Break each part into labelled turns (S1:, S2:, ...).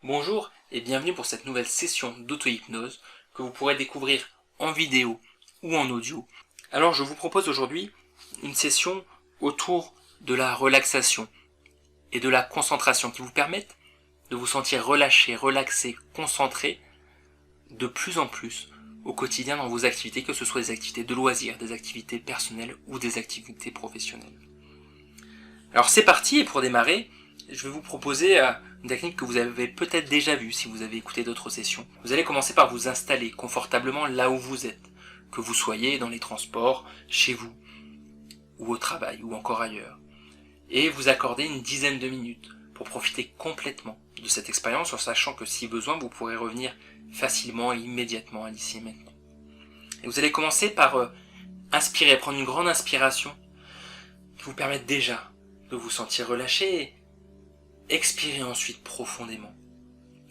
S1: Bonjour et bienvenue pour cette nouvelle session d'auto-hypnose que vous pourrez découvrir en vidéo ou en audio. Alors je vous propose aujourd'hui une session autour de la relaxation et de la concentration qui vous permettent de vous sentir relâché, relaxé, concentré de plus en plus au quotidien dans vos activités, que ce soit des activités de loisirs, des activités personnelles ou des activités professionnelles. Alors c'est parti, et pour démarrer, je vais vous proposer une technique que vous avez peut-être déjà vue si vous avez écouté d'autres sessions. Vous allez commencer par vous installer confortablement là où vous êtes, que vous soyez dans les transports, chez vous, ou au travail, ou encore ailleurs. Et vous accorder une dizaine de minutes pour profiter complètement de cette expérience, en sachant que si besoin, vous pourrez revenir facilement et immédiatement à l'ici et maintenant. Et vous allez commencer par inspirer, prendre une grande inspiration qui vous permette déjà de vous sentir relâché. Expirez ensuite profondément.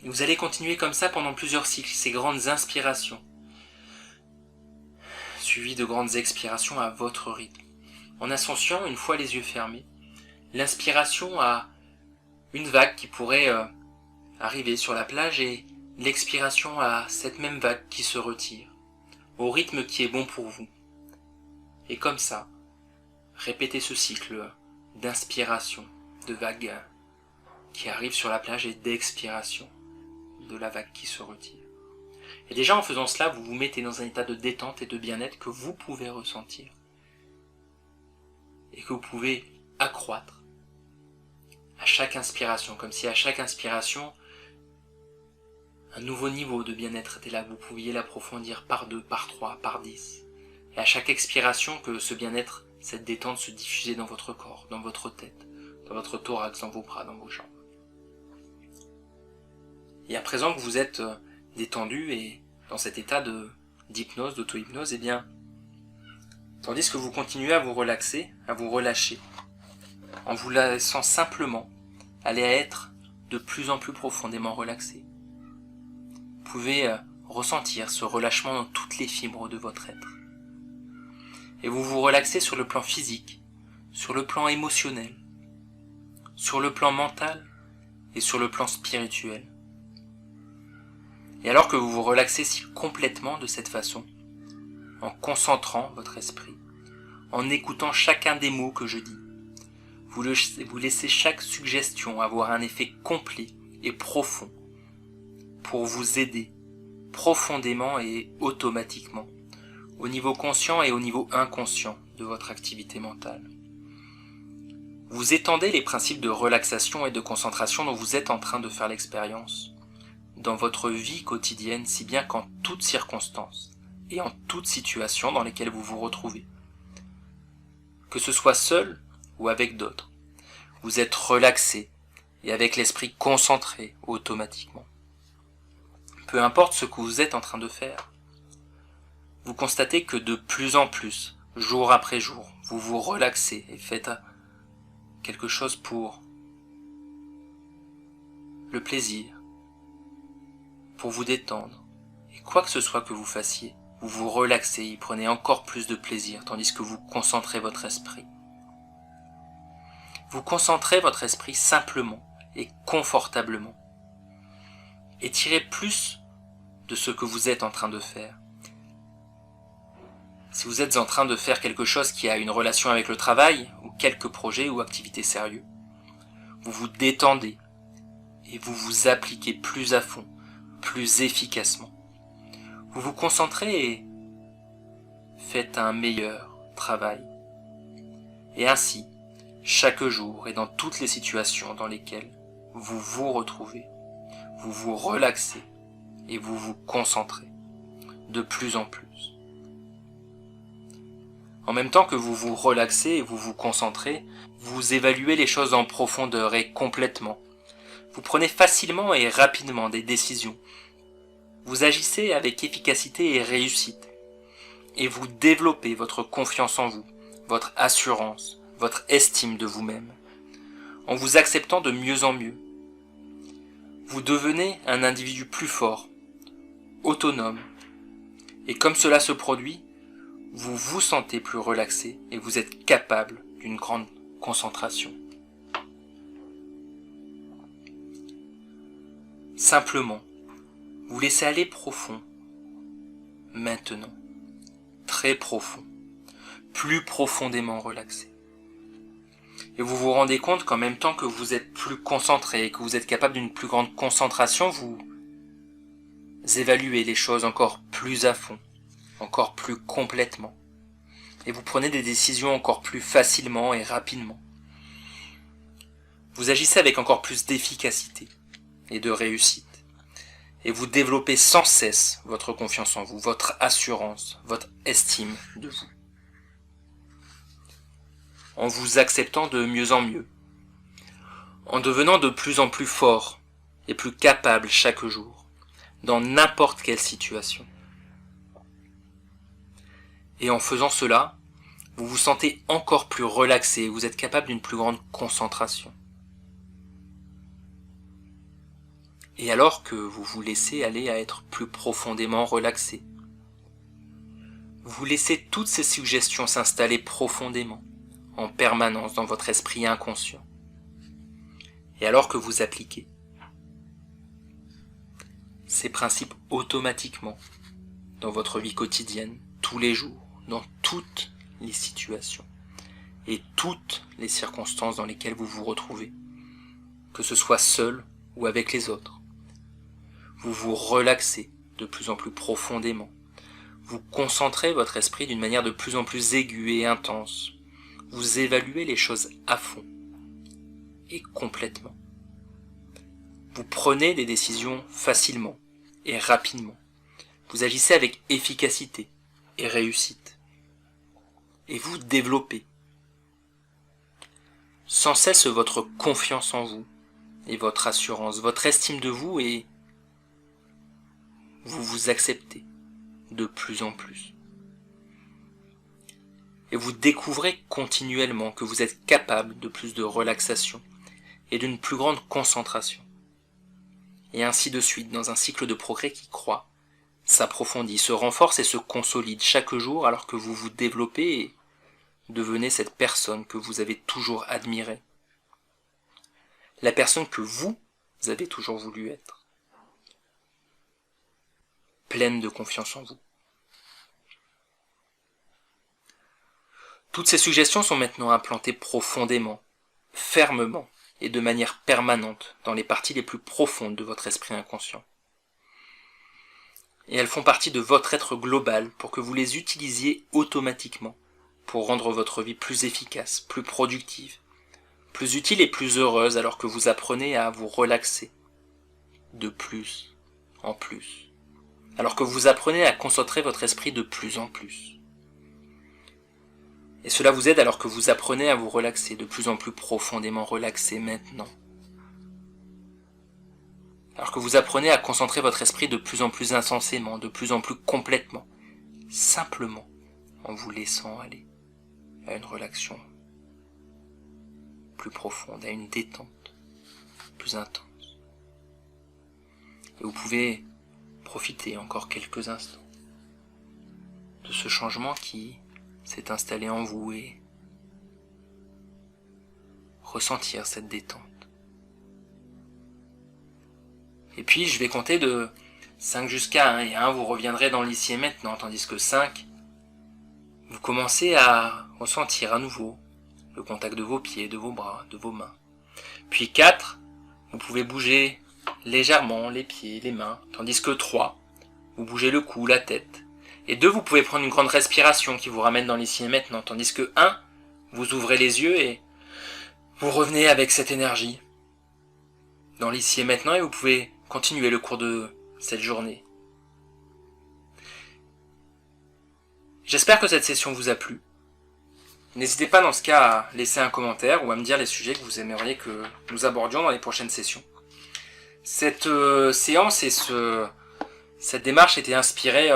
S1: Et vous allez continuer comme ça pendant plusieurs cycles, ces grandes inspirations, suivies de grandes expirations à votre rythme. En associant, une fois les yeux fermés, l'inspiration à une vague qui pourrait arriver sur la plage et l'expiration à cette même vague qui se retire, au rythme qui est bon pour vous. Et comme ça, répétez ce cycle d'inspiration, de vague qui arrive sur la plage et d'expiration de la vague qui se retire. Et déjà en faisant cela, vous vous mettez dans un état de détente et de bien-être que vous pouvez ressentir et que vous pouvez accroître à chaque inspiration, comme si à chaque inspiration un nouveau niveau de bien-être était là, vous pouviez l'approfondir par 2, par 3, par 10. Et à chaque expiration, que ce bien-être, cette détente se diffusait dans votre corps, dans votre tête, dans votre thorax, dans vos bras, dans vos jambes. Et à présent que vous êtes détendu et dans cet état d'hypnose, d'auto-hypnose, eh bien, tandis que vous continuez à vous relaxer, à vous relâcher, en vous laissant simplement aller à être de plus en plus profondément relaxé. Vous pouvez ressentir ce relâchement dans toutes les fibres de votre être. Et vous vous relaxez sur le plan physique, sur le plan émotionnel, sur le plan mental et sur le plan spirituel. Et alors que vous vous relaxez si complètement de cette façon, en concentrant votre esprit, en écoutant chacun des mots que je dis, vous laissez chaque suggestion avoir un effet complet et profond pour vous aider profondément et automatiquement, au niveau conscient et au niveau inconscient de votre activité mentale. Vous étendez les principes de relaxation et de concentration dont vous êtes en train de faire l'expérience dans votre vie quotidienne, si bien qu'en toutes circonstances et en toutes situations dans lesquelles vous vous retrouvez, que ce soit seul ou avec d'autres, vous êtes relaxé et avec l'esprit concentré automatiquement. Peu importe ce que vous êtes en train de faire, vous constatez que de plus en plus, jour après jour, vous vous relaxez et faites quelque chose pour le plaisir, pour vous détendre, et quoi que ce soit que vous fassiez, vous vous relaxez, y prenez encore plus de plaisir, tandis que vous concentrez votre esprit. Vous concentrez votre esprit simplement et confortablement. Et tirez plus de ce que vous êtes en train de faire. Si vous êtes en train de faire quelque chose qui a une relation avec le travail, ou quelques projets ou activités sérieux, vous vous détendez et vous vous appliquez plus à fond, plus efficacement. Vous vous concentrez et faites un meilleur travail. Et ainsi, chaque jour et dans toutes les situations dans lesquelles vous vous retrouvez, vous vous relaxez et vous vous concentrez de plus en plus. En même temps que vous vous relaxez et vous vous concentrez, vous évaluez les choses en profondeur et complètement. Vous prenez facilement et rapidement des décisions. Vous agissez avec efficacité et réussite. Et vous développez votre confiance en vous, votre assurance, votre estime de vous-même, en vous acceptant de mieux en mieux. Vous devenez un individu plus fort, autonome. Et comme cela se produit, vous vous sentez plus relaxé et vous êtes capable d'une grande concentration. simplement, vous laissez aller profond, maintenant, très profond, plus profondément relaxé. Et vous vous rendez compte qu'en même temps que vous êtes plus concentré, que vous êtes capable d'une plus grande concentration, vous évaluez les choses encore plus à fond, encore plus complètement. Et vous prenez des décisions encore plus facilement et rapidement. Vous agissez avec encore plus d'efficacité et de réussite. Et vous développez sans cesse votre confiance en vous, votre assurance, votre estime de vous. En vous acceptant de mieux en mieux. En devenant de plus en plus fort et plus capable chaque jour, dans n'importe quelle situation. Et en faisant cela, vous vous sentez encore plus relaxé, vous êtes capable d'une plus grande concentration. Et alors que vous vous laissez aller à être plus profondément relaxé, vous laissez toutes ces suggestions s'installer profondément, en permanence dans votre esprit inconscient. Et alors que vous appliquez ces principes automatiquement dans votre vie quotidienne, tous les jours, dans toutes les situations et toutes les circonstances dans lesquelles vous vous retrouvez, que ce soit seul ou avec les autres. Vous vous relaxez de plus en plus profondément. Vous concentrez votre esprit d'une manière de plus en plus aiguë et intense. Vous évaluez les choses à fond et complètement. Vous prenez des décisions facilement et rapidement. Vous agissez avec efficacité et réussite. Et vous développez sans cesse votre confiance en vous et votre assurance, votre estime de vous, et vous vous acceptez de plus en plus. Et vous découvrez continuellement que vous êtes capable de plus de relaxation et d'une plus grande concentration. Et ainsi de suite, dans un cycle de progrès qui croît, s'approfondit, se renforce et se consolide chaque jour alors que vous vous développez et devenez cette personne que vous avez toujours admirée. La personne que vous avez toujours voulu être. Pleine de confiance en vous. Toutes ces suggestions sont maintenant implantées profondément, fermement et de manière permanente dans les parties les plus profondes de votre esprit inconscient. Et elles font partie de votre être global pour que vous les utilisiez automatiquement pour rendre votre vie plus efficace, plus productive, plus utile et plus heureuse alors que vous apprenez à vous relaxer de plus en plus. Alors que vous apprenez à concentrer votre esprit de plus en plus. Et cela vous aide alors que vous apprenez à vous relaxer, de plus en plus profondément relaxé maintenant. Alors que vous apprenez à concentrer votre esprit de plus en plus intensément, de plus en plus complètement, simplement en vous laissant aller à une relaxation plus profonde, à une détente plus intense. Et vous pouvez profitez encore quelques instants de ce changement qui s'est installé en vous et ressentir cette détente. Et puis je vais compter de 5 jusqu'à 1 et 1 vous reviendrez dans l'ici et maintenant, tandis que 5 vous commencez à ressentir à nouveau le contact de vos pieds, de vos bras, de vos mains. Puis 4, vous pouvez bouger légèrement les pieds, les mains, tandis que 3, vous bougez le cou, la tête. Et 2, vous pouvez prendre une grande respiration qui vous ramène dans l'ici et maintenant, tandis que 1, vous ouvrez les yeux et vous revenez avec cette énergie dans l'ici et maintenant et vous pouvez continuer le cours de cette journée. J'espère que cette session vous a plu. N'hésitez pas dans ce cas à laisser un commentaire ou à me dire les sujets que vous aimeriez que nous abordions dans les prochaines sessions. Cette séance et cette démarche était inspirée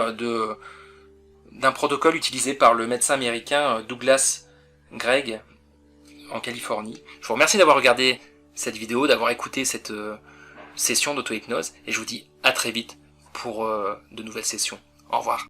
S1: d'un protocole utilisé par le médecin américain Douglas Gregg en Californie. Je vous remercie d'avoir regardé cette vidéo, d'avoir écouté cette session d'auto-hypnose et je vous dis à très vite pour de nouvelles sessions. Au revoir.